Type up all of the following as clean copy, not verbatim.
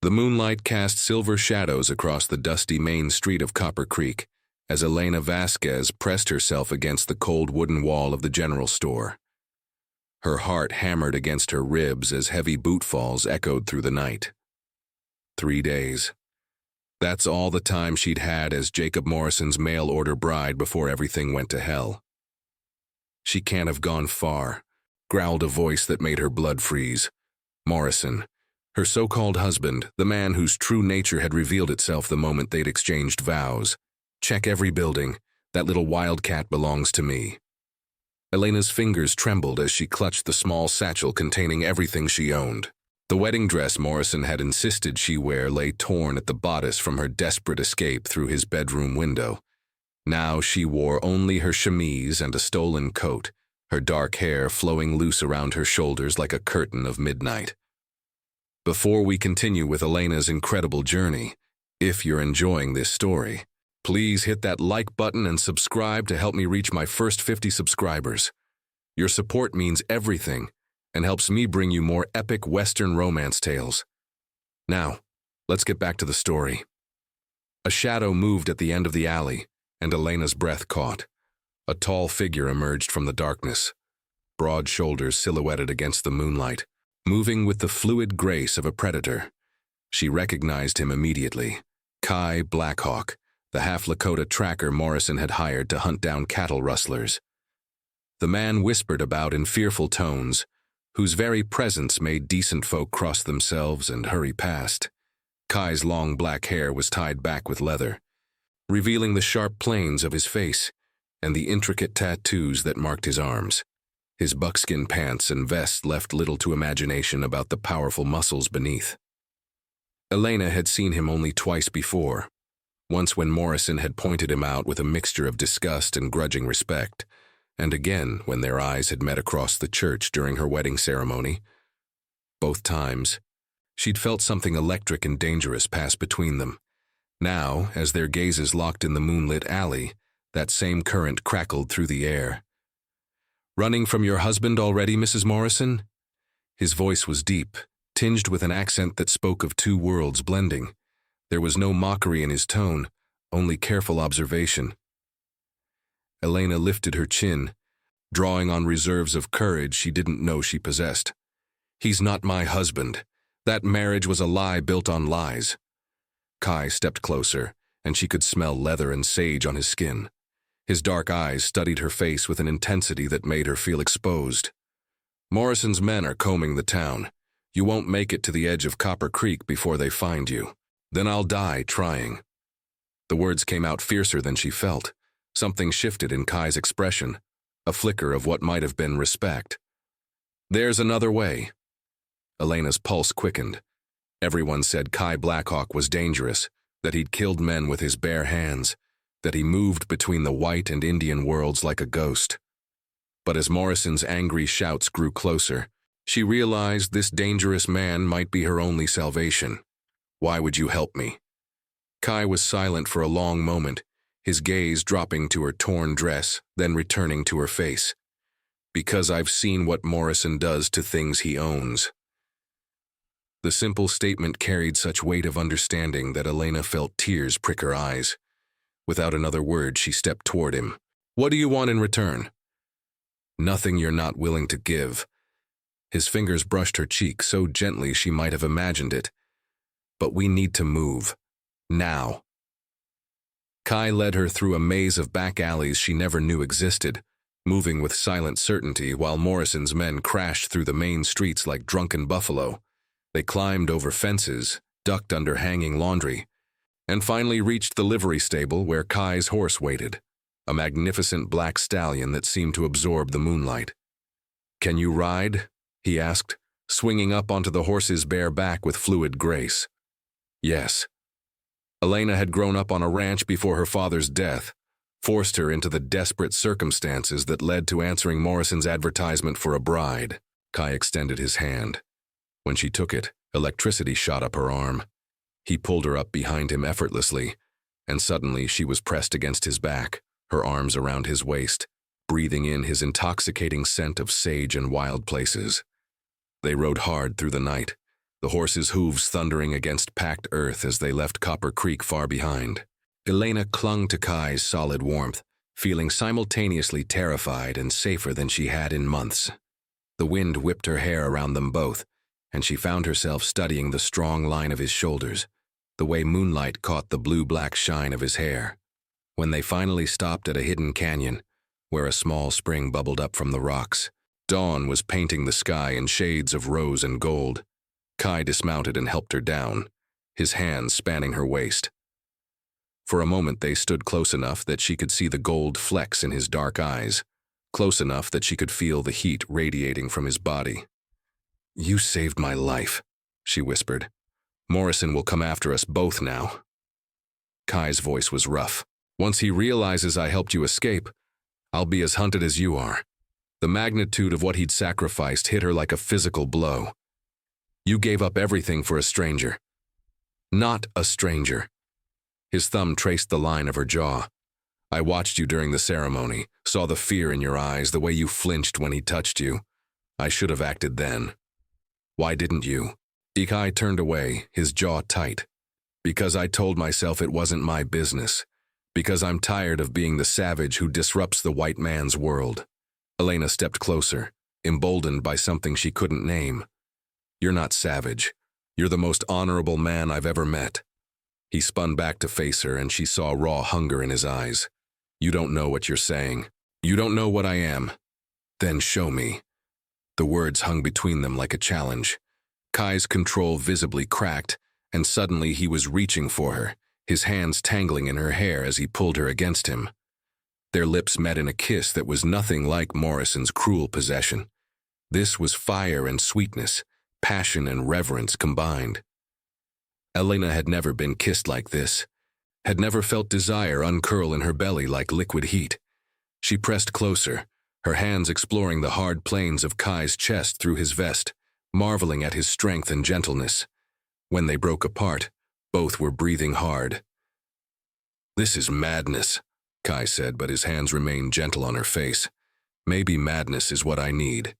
The moonlight cast silver shadows across the dusty main street of Copper Creek as Elena Vasquez pressed herself against the cold wooden wall of the general store. Her heart hammered against her ribs as heavy bootfalls echoed through the night. 3 days. That's all the time she'd had as Jacob Morrison's mail-order bride before everything went to hell. She can't have gone far, growled a voice that made her blood freeze. Morrison, her so-called husband, the man whose true nature had revealed itself the moment they'd exchanged vows. Check every building. That little wildcat belongs to me. Elena's fingers trembled as she clutched the small satchel containing everything she owned. The wedding dress Morrison had insisted she wear lay torn at the bodice from her desperate escape through his bedroom window. Now she wore only her chemise and a stolen coat, her dark hair flowing loose around her shoulders like a curtain of midnight. Before we continue with Elena's incredible journey, if you're enjoying this story, please hit that like button and subscribe to help me reach my first 50 subscribers. Your support means everything and helps me bring you more epic Western romance tales. Now, let's get back to the story. A shadow moved at the end of the alley, and Elena's breath caught. A tall figure emerged from the darkness, broad shoulders silhouetted against the moonlight, moving with the fluid grace of a predator. She recognized him immediately. Kai Blackhawk, the half-Lakota tracker Morrison had hired to hunt down cattle rustlers. The man whispered about in fearful tones, whose very presence made decent folk cross themselves and hurry past. Kai's long black hair was tied back with leather, revealing the sharp planes of his face and the intricate tattoos that marked his arms. His buckskin pants and vest left little to imagination about the powerful muscles beneath. Elena had seen him only twice before, once when Morrison had pointed him out with a mixture of disgust and grudging respect, and again when their eyes had met across the church during her wedding ceremony. Both times, she'd felt something electric and dangerous pass between them. Now, as their gazes locked in the moonlit alley, that same current crackled through the air. "Running from your husband already, Mrs. Morrison?" His voice was deep, tinged with an accent that spoke of two worlds blending. There was no mockery in his tone, only careful observation. Elena lifted her chin, drawing on reserves of courage she didn't know she possessed. "He's not my husband. That marriage was a lie built on lies." Kai stepped closer, and she could smell leather and sage on his skin. His dark eyes studied her face with an intensity that made her feel exposed. "Morrison's men are combing the town. You won't make it to the edge of Copper Creek before they find you. Then I'll die trying." The words came out fiercer than she felt. Something shifted in Kai's expression, a flicker of what might have been respect. "There's another way." Elena's pulse quickened. Everyone said Kai Blackhawk was dangerous, that he'd killed men with his bare hands, that he moved between the white and Indian worlds like a ghost. But as Morrison's angry shouts grew closer, she realized this dangerous man might be her only salvation. "Why would you help me?" Kai was silent for a long moment, his gaze dropping to her torn dress, then returning to her face. "Because I've seen what Morrison does to things he owns." The simple statement carried such weight of understanding that Elena felt tears prick her eyes. Without another word, she stepped toward him. "What do you want in return?" "Nothing you're not willing to give." His fingers brushed her cheek so gently she might have imagined it. "But we need to move. Now." Kai led her through a maze of back alleys she never knew existed, moving with silent certainty while Morrison's men crashed through the main streets like drunken buffalo. They climbed over fences, ducked under hanging laundry, and finally reached the livery stable where Kai's horse waited, a magnificent black stallion that seemed to absorb the moonlight. "Can you ride?" he asked, swinging up onto the horse's bare back with fluid grace. Yes. Elena had grown up on a ranch before her father's death, forced her into the desperate circumstances that led to answering Morrison's advertisement for a bride. Kai extended his hand. When she took it, electricity shot up her arm. He pulled her up behind him effortlessly, and suddenly she was pressed against his back, her arms around his waist, breathing in his intoxicating scent of sage and wild places. They rode hard through the night, the horses' hooves thundering against packed earth as they left Copper Creek far behind. Elena clung to Kai's solid warmth, feeling simultaneously terrified and safer than she had in months. The wind whipped her hair around them both, and she found herself studying the strong line of his shoulders, the way moonlight caught the blue-black shine of his hair. When they finally stopped at a hidden canyon, where a small spring bubbled up from the rocks, dawn was painting the sky in shades of rose and gold. Kai dismounted and helped her down, his hands spanning her waist. For a moment they stood close enough that she could see the gold flecks in his dark eyes, close enough that she could feel the heat radiating from his body. "You saved my life," she whispered. "Morrison will come after us both now." Kai's voice was rough. "Once he realizes I helped you escape, I'll be as hunted as you are." The magnitude of what he'd sacrificed hit her like a physical blow. "You gave up everything for a stranger." "Not a stranger." His thumb traced the line of her jaw. "I watched you during the ceremony, saw the fear in your eyes, the way you flinched when he touched you. I should have acted then." "Why didn't you?" Kai turned away, his jaw tight. "Because I told myself it wasn't my business. Because I'm tired of being the savage who disrupts the white man's world." Elena stepped closer, emboldened by something she couldn't name. "You're not savage. You're the most honorable man I've ever met." He spun back to face her, and she saw raw hunger in his eyes. "You don't know what you're saying. You don't know what I am. Then show me." The words hung between them like a challenge. Kai's control visibly cracked, and suddenly he was reaching for her, his hands tangling in her hair as he pulled her against him. Their lips met in a kiss that was nothing like Morrison's cruel possession. This was fire and sweetness, passion and reverence combined. Elena had never been kissed like this, had never felt desire uncurl in her belly like liquid heat. She pressed closer, her hands exploring the hard planes of Kai's chest through his vest, marveling at his strength and gentleness. When they broke apart, both were breathing hard. "This is madness," Kai said, but his hands remained gentle on her face. "Maybe madness is what I need."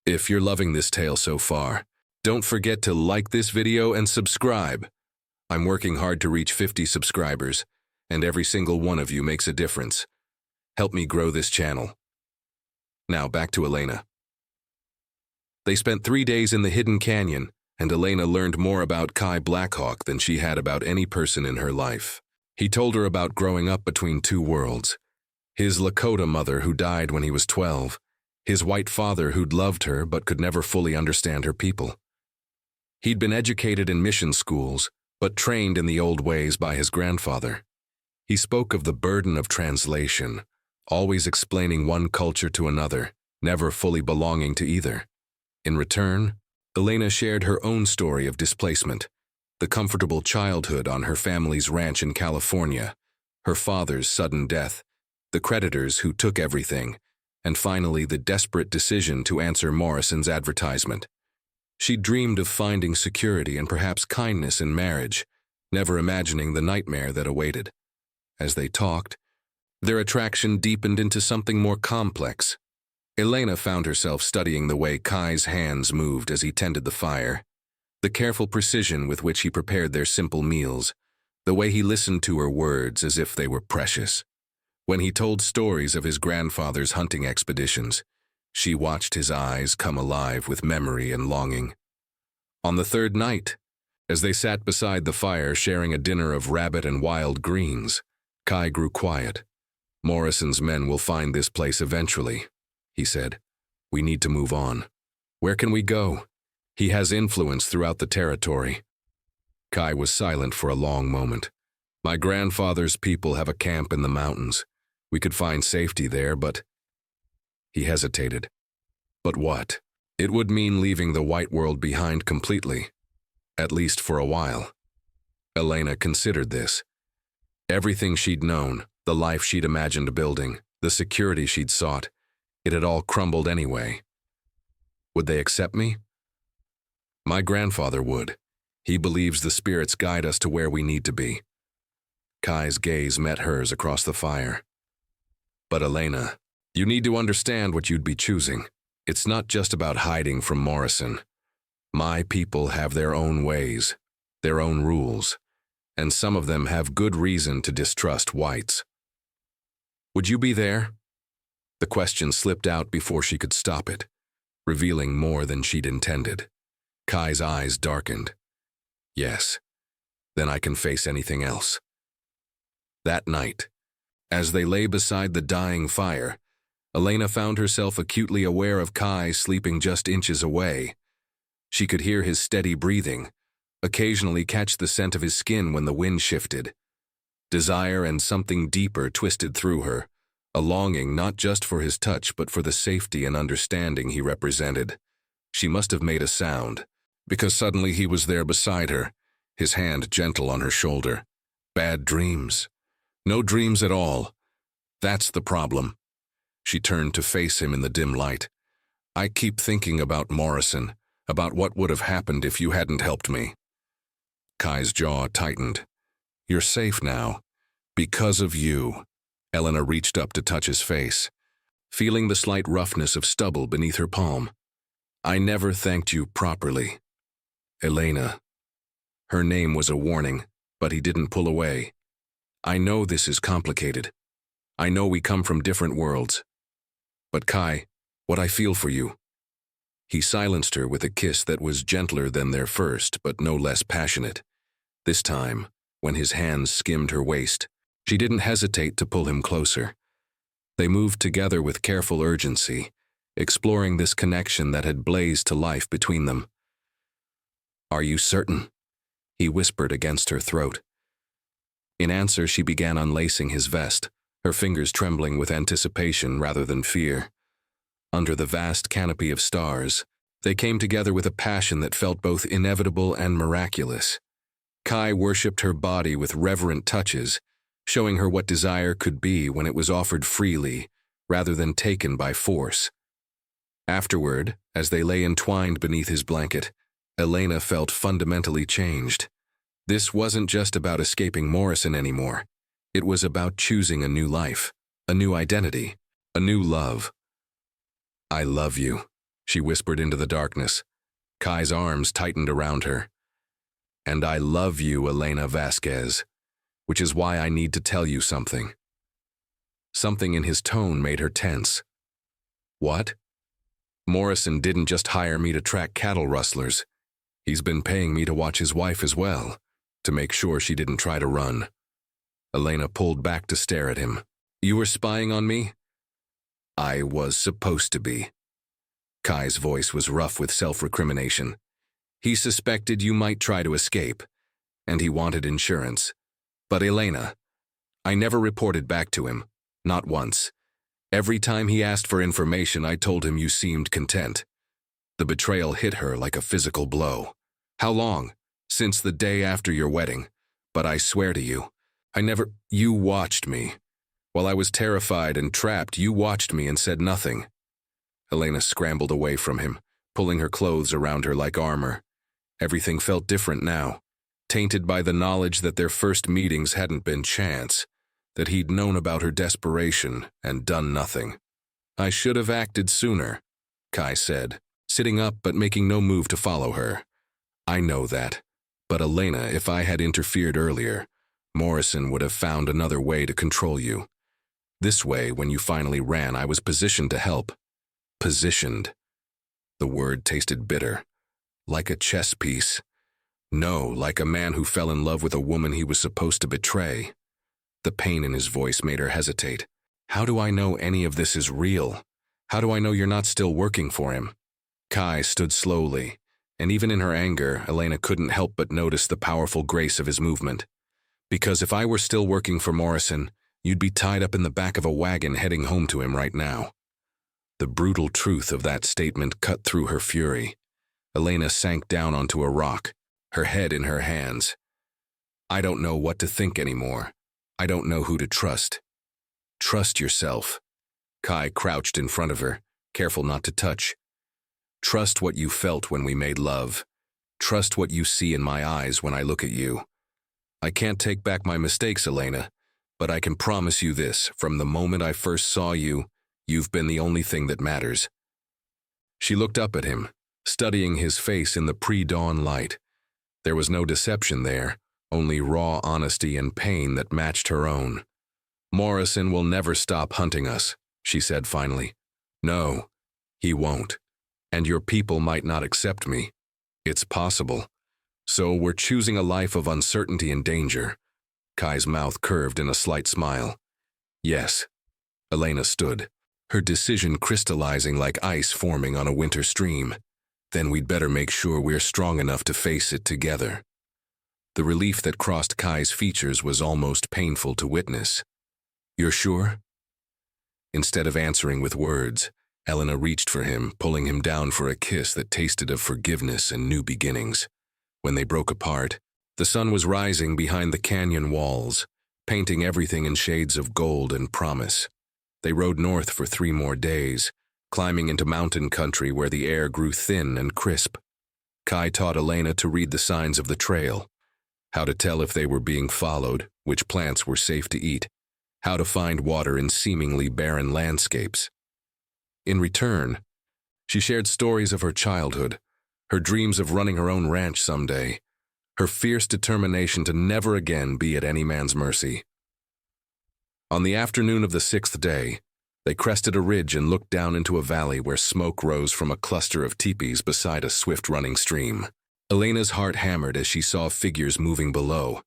If you're loving this tale so far, don't forget to like this video and subscribe. I'm working hard to reach 50 subscribers, and every single one of you makes a difference. Help me grow this channel. Now back to Elena. They spent 3 days in the hidden canyon, and Elena learned more about Kai Blackhawk than she had about any person in her life. He told her about growing up between two worlds. His Lakota mother who died when he was 12, his white father who'd loved her but could never fully understand her people. He'd been educated in mission schools, but trained in the old ways by his grandfather. He spoke of the burden of translation, always explaining one culture to another, never fully belonging to either. In return, Elena shared her own story of displacement, the comfortable childhood on her family's ranch in California, her father's sudden death, the creditors who took everything, and finally the desperate decision to answer Morrison's advertisement. She dreamed of finding security and perhaps kindness in marriage, never imagining the nightmare that awaited. As they talked, their attraction deepened into something more complex. Elena found herself studying the way Kai's hands moved as he tended the fire, the careful precision with which he prepared their simple meals, the way he listened to her words as if they were precious. When he told stories of his grandfather's hunting expeditions, she watched his eyes come alive with memory and longing. On the third night, as they sat beside the fire sharing a dinner of rabbit and wild greens, Kai grew quiet. "Morrison's men will find this place eventually," he said. "We need to move on. Where can we go? He has influence throughout the territory." Kai was silent for a long moment. "My grandfather's people have a camp in the mountains. We could find safety there, but—" He hesitated. "But what?" "It would mean leaving the white world behind completely, at least for a while." Elena considered this. Everything she'd known, the life she'd imagined building, the security she'd sought, it had all crumbled anyway. "Would they accept me?" "My grandfather would. He believes the spirits guide us to where we need to be." Kai's gaze met hers across the fire. "But Elena, you need to understand what you'd be choosing. It's not just about hiding from Morrison. My people have their own ways, their own rules, and some of them have good reason to distrust whites. Would you be there? The question slipped out before she could stop it, revealing more than she'd intended. Kai's eyes darkened. Yes, then I can face anything else. That night, as they lay beside the dying fire, Elena found herself acutely aware of Kai sleeping just inches away. She could hear his steady breathing, occasionally catch the scent of his skin when the wind shifted. Desire and something deeper twisted through her, a longing not just for his touch but for the safety and understanding he represented. She must have made a sound, because suddenly he was there beside her, his hand gentle on her shoulder. Bad dreams. No dreams at all. That's the problem. She turned to face him in the dim light. I keep thinking about Morrison, about what would have happened if you hadn't helped me. Kai's jaw tightened. You're safe now. Because of you. Elena reached up to touch his face, feeling the slight roughness of stubble beneath her palm. I never thanked you properly. Elena. Her name was a warning, but he didn't pull away. I know this is complicated. I know we come from different worlds. But Kai, what I feel for you. He silenced her with a kiss that was gentler than their first, but no less passionate. This time, when his hands skimmed her waist, she didn't hesitate to pull him closer. They moved together with careful urgency, exploring this connection that had blazed to life between them. Are you certain? He whispered against her throat. In answer, she began unlacing his vest, her fingers trembling with anticipation rather than fear. Under the vast canopy of stars, they came together with a passion that felt both inevitable and miraculous. Kai worshipped her body with reverent touches, showing her what desire could be when it was offered freely, rather than taken by force. Afterward, as they lay entwined beneath his blanket, Elena felt fundamentally changed. This wasn't just about escaping Morrison anymore. It was about choosing a new life, a new identity, a new love. I love you, she whispered into the darkness. Kai's arms tightened around her. And I love you, Elena Vasquez, which is why I need to tell you something. Something in his tone made her tense. What? Morrison didn't just hire me to track cattle rustlers. He's been paying me to watch his wife as well, to make sure she didn't try to run. Elena pulled back to stare at him. You were spying on me? I was supposed to be. Kai's voice was rough with self-recrimination. He suspected you might try to escape, and he wanted insurance. But Elena, I never reported back to him, not once. Every time he asked for information, I told him you seemed content. The betrayal hit her like a physical blow. How long? Since the day after your wedding. But I swear to you, you watched me. While I was terrified and trapped, you watched me and said nothing. Elena scrambled away from him, pulling her clothes around her like armor. Everything felt different now, tainted by the knowledge that their first meetings hadn't been chance, that he'd known about her desperation and done nothing. I should have acted sooner, Kai said, sitting up but making no move to follow her. I know that, but Elena, if I had interfered earlier, Morrison would have found another way to control you. This way, when you finally ran, I was positioned to help. Positioned. The word tasted bitter, like a chess piece. No, like a man who fell in love with a woman he was supposed to betray. The pain in his voice made her hesitate. How do I know any of this is real? How do I know you're not still working for him? Kai stood slowly, and even in her anger, Elena couldn't help but notice the powerful grace of his movement. Because if I were still working for Morrison, you'd be tied up in the back of a wagon heading home to him right now. The brutal truth of that statement cut through her fury. Elena sank down onto a rock, her head in her hands. I don't know what to think anymore. I don't know who to trust. Trust yourself. Kai crouched in front of her, careful not to touch. Trust what you felt when we made love. Trust what you see in my eyes when I look at you. I can't take back my mistakes, Elena, but I can promise you this, from the moment I first saw you, you've been the only thing that matters. She looked up at him, studying his face in the pre-dawn light. There was no deception there, only raw honesty and pain that matched her own. "Morrison will never stop hunting us," she said finally. "No, he won't. And your people might not accept me. It's possible. So we're choosing a life of uncertainty and danger." Kai's mouth curved in a slight smile. "Yes." Elena stood, her decision crystallizing like ice forming on a winter stream. "Then we'd better make sure we're strong enough to face it together." The relief that crossed Kai's features was almost painful to witness. "You're sure?" Instead of answering with words, Elena reached for him, pulling him down for a kiss that tasted of forgiveness and new beginnings. When they broke apart, the sun was rising behind the canyon walls, painting everything in shades of gold and promise. They rode north for 3 more days, climbing into mountain country where the air grew thin and crisp. Kai taught Elena to read the signs of the trail, how to tell if they were being followed, which plants were safe to eat, how to find water in seemingly barren landscapes. In return, she shared stories of her childhood, her dreams of running her own ranch someday, her fierce determination to never again be at any man's mercy. On the afternoon of the 6th day, they crested a ridge and looked down into a valley where smoke rose from a cluster of teepees beside a swift-running stream. Elena's heart hammered as she saw figures moving below,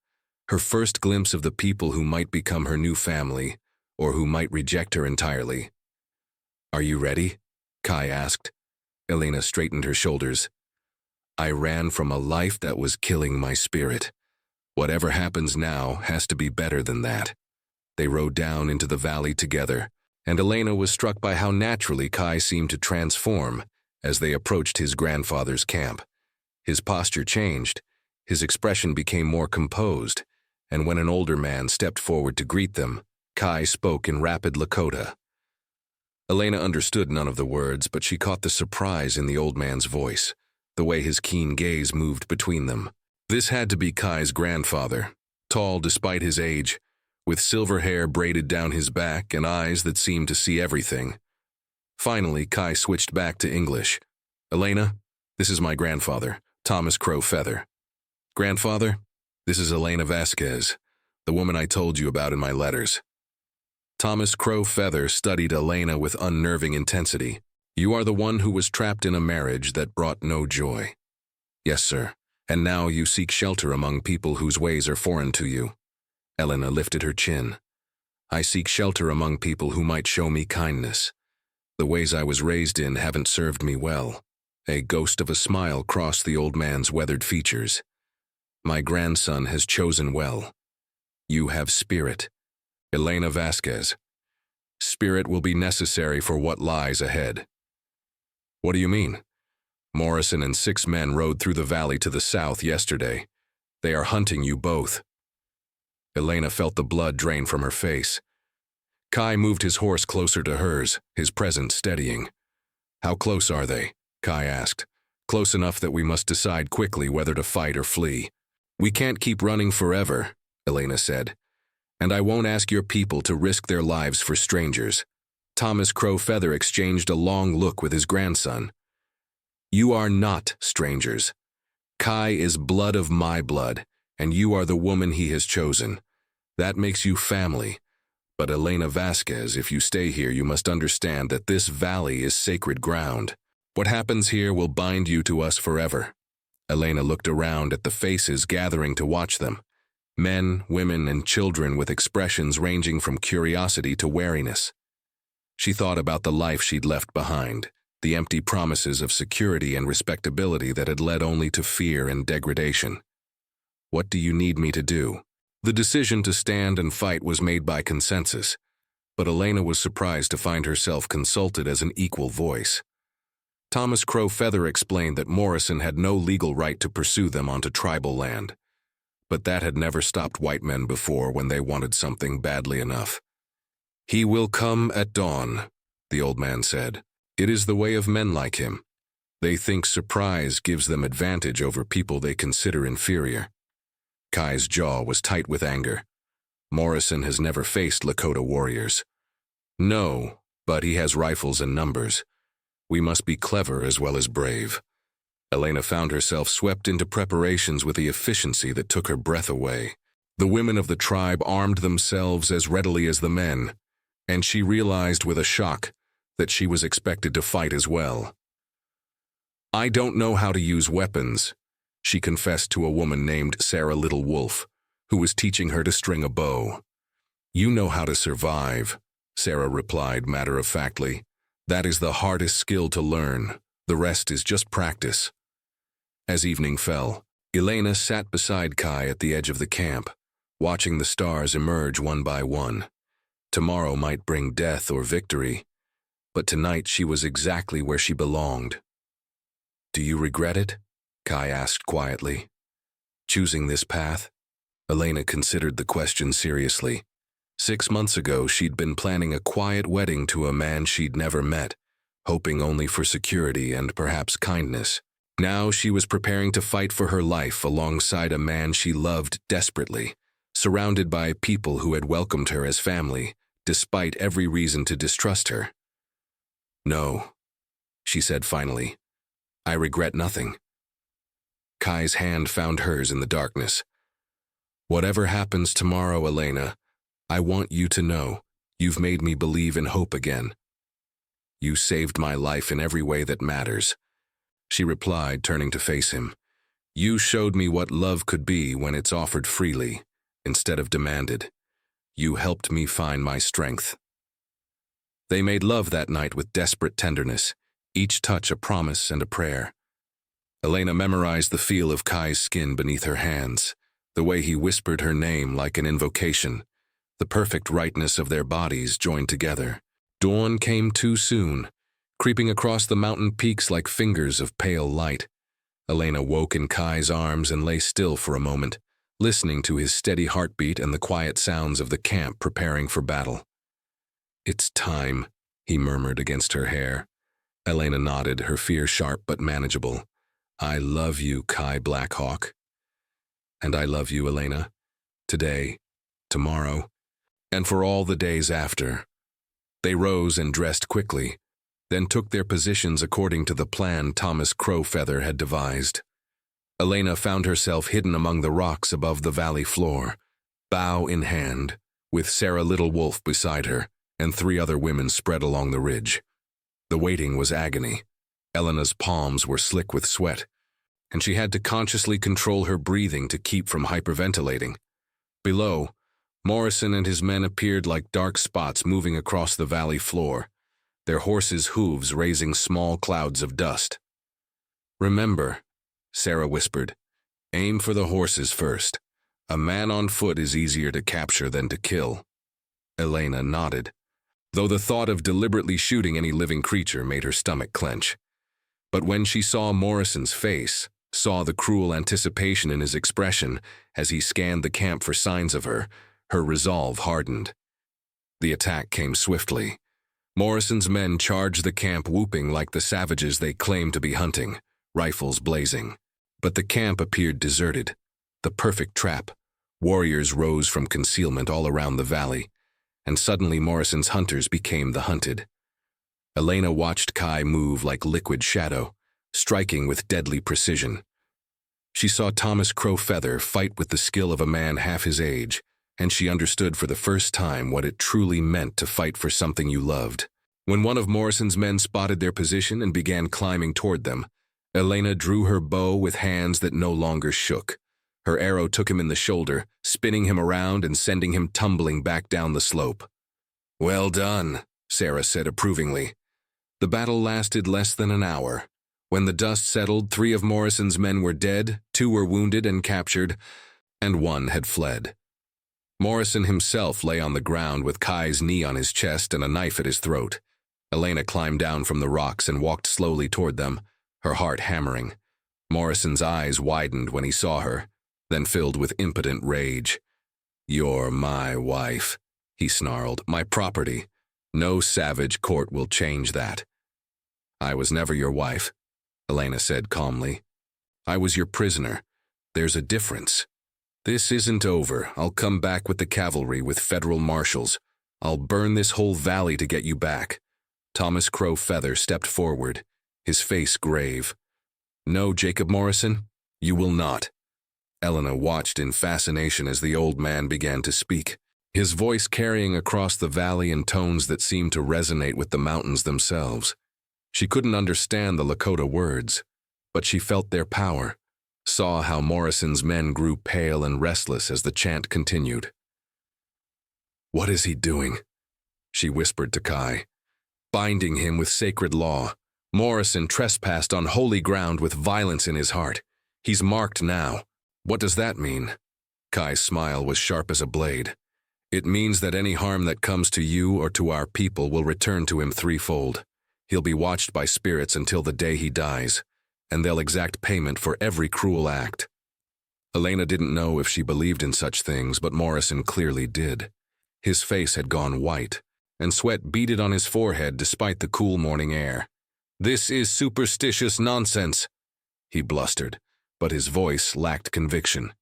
her first glimpse of the people who might become her new family, or who might reject her entirely. "Are you ready?" Kai asked. Elena straightened her shoulders. "I ran from a life that was killing my spirit. Whatever happens now has to be better than that." They rode down into the valley together, and Elena was struck by how naturally Kai seemed to transform as they approached his grandfather's camp. His posture changed, his expression became more composed, and when an older man stepped forward to greet them, Kai spoke in rapid Lakota. Elena understood none of the words, but she caught the surprise in the old man's voice, the way his keen gaze moved between them. This had to be Kai's grandfather, tall despite his age, with silver hair braided down his back and eyes that seemed to see everything. Finally, Kai switched back to English. "Elena, this is my grandfather, Thomas Crow Feather. Grandfather, this is Elena Vasquez, the woman I told you about in my letters." Thomas Crow Feather studied Elena with unnerving intensity. "You are the one who was trapped in a marriage that brought no joy." "Yes, sir. And now you seek shelter among people whose ways are foreign to you." Elena lifted her chin. "I seek shelter among people who might show me kindness. The ways I was raised in haven't served me well." A ghost of a smile crossed the old man's weathered features. "My grandson has chosen well. You have spirit. Elena Vasquez. Spirit will be necessary for what lies ahead." "What do you mean?" "Morrison and 6 men rode through the valley to the south yesterday. They are hunting you both." Elena felt the blood drain from her face. Kai moved his horse closer to hers, his presence steadying. "How close are they?" Kai asked. "Close enough that we must decide quickly whether to fight or flee." "We can't keep running forever," Elena said. "And I won't ask your people to risk their lives for strangers." Thomas Crow Feather exchanged a long look with his grandson. "You are not strangers. Kai is blood of my blood, and you are the woman he has chosen. That makes you family. But Elena Vasquez, if you stay here, you must understand that this valley is sacred ground. What happens here will bind you to us forever." Elena looked around at the faces gathering to watch them. Men, women, and children with expressions ranging from curiosity to wariness. She thought about the life she'd left behind, the empty promises of security and respectability that had led only to fear and degradation. "What do you need me to do?" The decision to stand and fight was made by consensus, but Elena was surprised to find herself consulted as an equal voice. Thomas Crow Feather explained that Morrison had no legal right to pursue them onto tribal land, but that had never stopped white men before when they wanted something badly enough. "He will come at dawn," the old man said. "It is the way of men like him. They think surprise gives them advantage over people they consider inferior." Kai's jaw was tight with anger. Morrison has never faced Lakota warriors. "No, but he has rifles and numbers. We must be clever as well as brave." Elena found herself swept into preparations with a efficiency that took her breath away. The women of the tribe armed themselves as readily as the men, and she realized with a shock that she was expected to fight as well. "I don't know how to use weapons," she confessed to a woman named Sarah Little Wolf, who was teaching her to string a bow. "You know how to survive," Sarah replied matter-of-factly. "That is the hardest skill to learn. The rest is just practice." As evening fell, Elena sat beside Kai at the edge of the camp, watching the stars emerge one by one. Tomorrow might bring death or victory, but tonight she was exactly where she belonged. "Do you regret it?" Kai asked quietly. "Choosing this path?" Elena considered the question seriously. 6 months ago, she'd been planning a quiet wedding to a man she'd never met, hoping only for security and perhaps kindness. Now she was preparing to fight for her life alongside a man she loved desperately, surrounded by people who had welcomed her as family, despite every reason to distrust her. "No," she said finally. "I regret nothing." Kai's hand found hers in the darkness. "Whatever happens tomorrow, Elena, I want you to know you've made me believe in hope again. You saved my life in every way that matters," she replied, turning to face him. "You showed me what love could be when it's offered freely, instead of demanded. You helped me find my strength." They made love that night with desperate tenderness, each touch a promise and a prayer. Elena memorized the feel of Kai's skin beneath her hands, the way he whispered her name like an invocation, the perfect rightness of their bodies joined together. Dawn came too soon, creeping across the mountain peaks like fingers of pale light. Elena woke in Kai's arms and lay still for a moment, listening to his steady heartbeat and the quiet sounds of the camp preparing for battle. "It's time," he murmured against her hair. Elena nodded, her fear sharp but manageable. "I love you, Kai Blackhawk." "And I love you, Elena. Today, tomorrow, and for all the days after." They rose and dressed quickly, then took their positions according to the plan Thomas Crowfeather had devised. Elena found herself hidden among the rocks above the valley floor, bow in hand, with Sarah Little Wolf beside her, and 3 other women spread along the ridge. The waiting was agony. Elena's palms were slick with sweat, and she had to consciously control her breathing to keep from hyperventilating. Below, Morrison and his men appeared like dark spots moving across the valley floor, their horses' hooves raising small clouds of dust. "Remember," Sarah whispered, "aim for the horses first. A man on foot is easier to capture than to kill." Elena nodded, though the thought of deliberately shooting any living creature made her stomach clench. But when she saw Morrison's face, saw the cruel anticipation in his expression as he scanned the camp for signs of her resolve hardened. The attack came swiftly. Morrison's men charged the camp whooping like the savages they claimed to be hunting, rifles blazing. But the camp appeared deserted, the perfect trap. Warriors rose from concealment all around the valley, and suddenly Morrison's hunters became the hunted. Elena watched Kai move like liquid shadow, striking with deadly precision. She saw Thomas Crowfeather fight with the skill of a man half his age, and she understood for the first time what it truly meant to fight for something you loved. When one of Morrison's men spotted their position and began climbing toward them, Elena drew her bow with hands that no longer shook. Her arrow took him in the shoulder, spinning him around and sending him tumbling back down the slope. "Well done," Sarah said approvingly. The battle lasted less than an hour. When the dust settled, 3 of Morrison's men were dead, 2 were wounded and captured, and 1 had fled. Morrison himself lay on the ground with Kai's knee on his chest and a knife at his throat. Elena climbed down from the rocks and walked slowly toward them, her heart hammering. Morrison's eyes widened when he saw her, then filled with impotent rage. "You're my wife," he snarled, "my property. No savage court will change that." "I was never your wife," Elena said calmly. "I was your prisoner. There's a difference. This isn't over. I'll come back with the cavalry, with federal marshals. I'll burn this whole valley to get you back." Thomas Crowfeather stepped forward, his face grave. No, Jacob Morrison, you will not. Elena watched in fascination as the old man began to speak, his voice carrying across the valley in tones that seemed to resonate with the mountains themselves. She couldn't understand the Lakota words, but she felt their power, saw how Morrison's men grew pale and restless as the chant continued. "What is he doing?" she whispered to Kai. "Binding him with sacred law. Morrison trespassed on holy ground with violence in his heart. He's marked now. What does that mean?" Kai's smile was sharp as a blade. "It means that any harm that comes to you or to our people will return to him threefold. He'll be watched by spirits until the day he dies, and they'll exact payment for every cruel act." Elena didn't know if she believed in such things, but Morrison clearly did. His face had gone white, and sweat beaded on his forehead despite the cool morning air. "This is superstitious nonsense," he blustered, but his voice lacked conviction.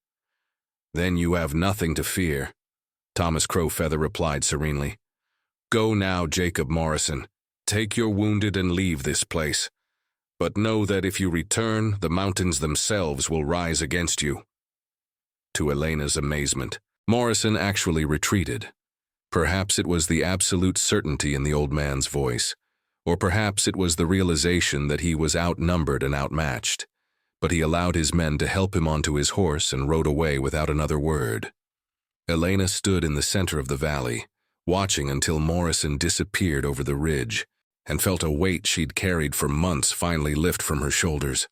"Then you have nothing to fear," Thomas Crowfeather replied serenely. "Go now, Jacob Morrison. Take your wounded and leave this place. But know that if you return, the mountains themselves will rise against you." To Elena's amazement, Morrison actually retreated. Perhaps it was the absolute certainty in the old man's voice, or perhaps it was the realization that he was outnumbered and outmatched. But he allowed his men to help him onto his horse and rode away without another word. Elena stood in the center of the valley, watching until Morrison disappeared over the ridge, and felt a weight she'd carried for months finally lift from her shoulders.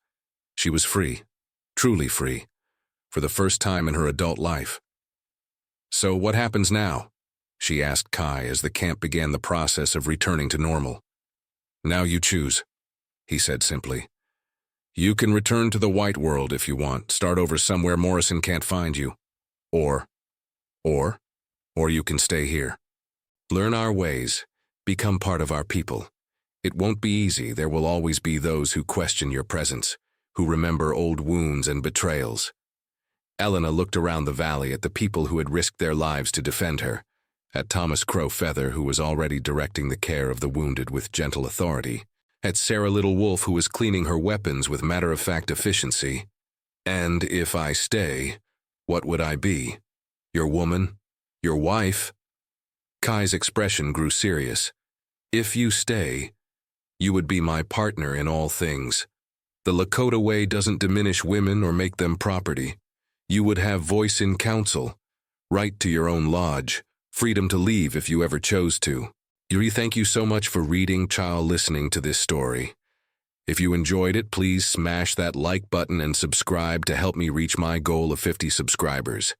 She was free, truly free, for the first time in her adult life. "So what happens now?" she asked Kai as the camp began the process of returning to normal. "Now you choose," he said simply. "You can return to the white world if you want, start over somewhere Morrison can't find you. Or you can stay here. Learn our ways, become part of our people. It won't be easy. There will always be those who question your presence, who remember old wounds and betrayals." Elena looked around the valley at the people who had risked their lives to defend her, at Thomas Crowfeather, who was already directing the care of the wounded with gentle authority, at Sarah Little Wolf, who was cleaning her weapons with matter-of-fact efficiency. "And if I stay, what would I be? Your woman? Your wife?" Kai's expression grew serious. "If you stay, you would be my partner in all things. The Lakota way doesn't diminish women or make them property. You would have voice in council, right to your own lodge, freedom to leave if you ever chose to." Yuri, thank you so much for reading, child, listening to this story. If you enjoyed it, please smash that like button and subscribe to help me reach my goal of 50 subscribers.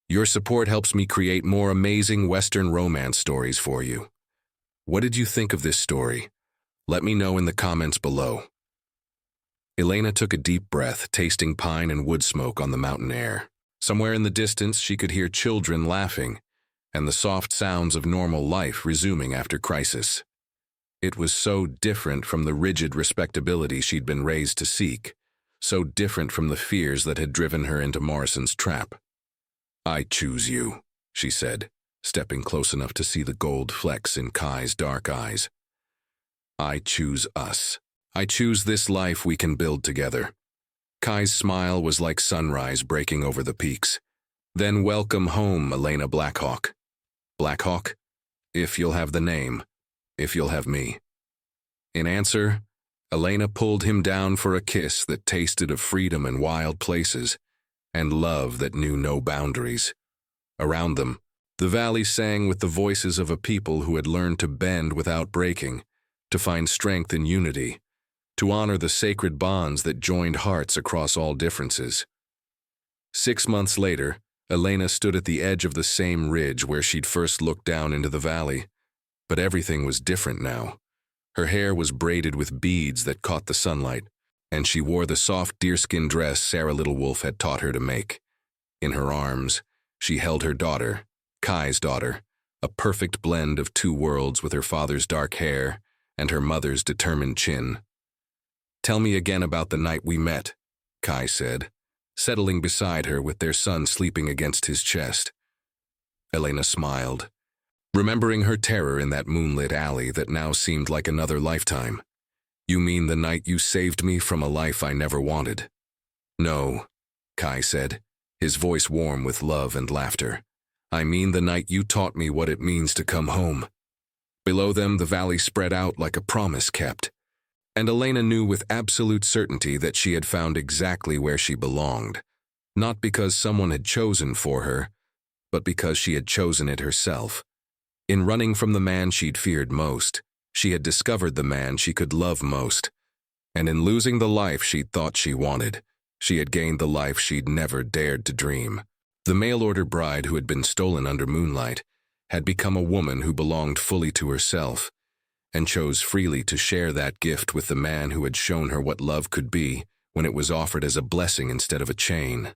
Your support helps me create more amazing Western romance stories for you. What did you think of this story? Let me know in the comments below. Elena took a deep breath, tasting pine and wood smoke on the mountain air. Somewhere in the distance, she could hear children laughing, and the soft sounds of normal life resuming after crisis. It was so different from the rigid respectability she'd been raised to seek, so different from the fears that had driven her into Morrison's trap. "I choose you," she said, stepping close enough to see the gold flecks in Kai's dark eyes. "I choose us. I choose this life we can build together." Kai's smile was like sunrise breaking over the peaks. "Then welcome home, Elena Blackhawk." "Blackhawk? If you'll have the name, if you'll have me." In answer, Elena pulled him down for a kiss that tasted of freedom and wild places, and love that knew no boundaries. Around them, the valley sang with the voices of a people who had learned to bend without breaking, to find strength in unity, to honor the sacred bonds that joined hearts across all differences. 6 months later, Elena stood at the edge of the same ridge where she'd first looked down into the valley. But everything was different now. Her hair was braided with beads that caught the sunlight, and she wore the soft deerskin dress Sarah Little Wolf had taught her to make. In her arms, she held her daughter, Kai's daughter, a perfect blend of two worlds with her father's dark hair and her mother's determined chin. "Tell me again about the night we met," Kai said, settling beside her with their son sleeping against his chest. Elena smiled, remembering her terror in that moonlit alley that now seemed like another lifetime. You mean the night you saved me from a life I never wanted? No, Kai said, his voice warm with love and laughter. I mean the night you taught me what it means to come home. Below them, the valley spread out like a promise kept, and Elena knew with absolute certainty that she had found exactly where she belonged, not because someone had chosen for her, but because she had chosen it herself. In running from the man she'd feared most, she had discovered the man she could love most, and in losing the life she'd thought she wanted, she had gained the life she'd never dared to dream. The mail-order bride who had been stolen under Moonlight had become a woman who belonged fully to herself, and chose freely to share that gift with the man who had shown her what love could be when it was offered as a blessing instead of a chain.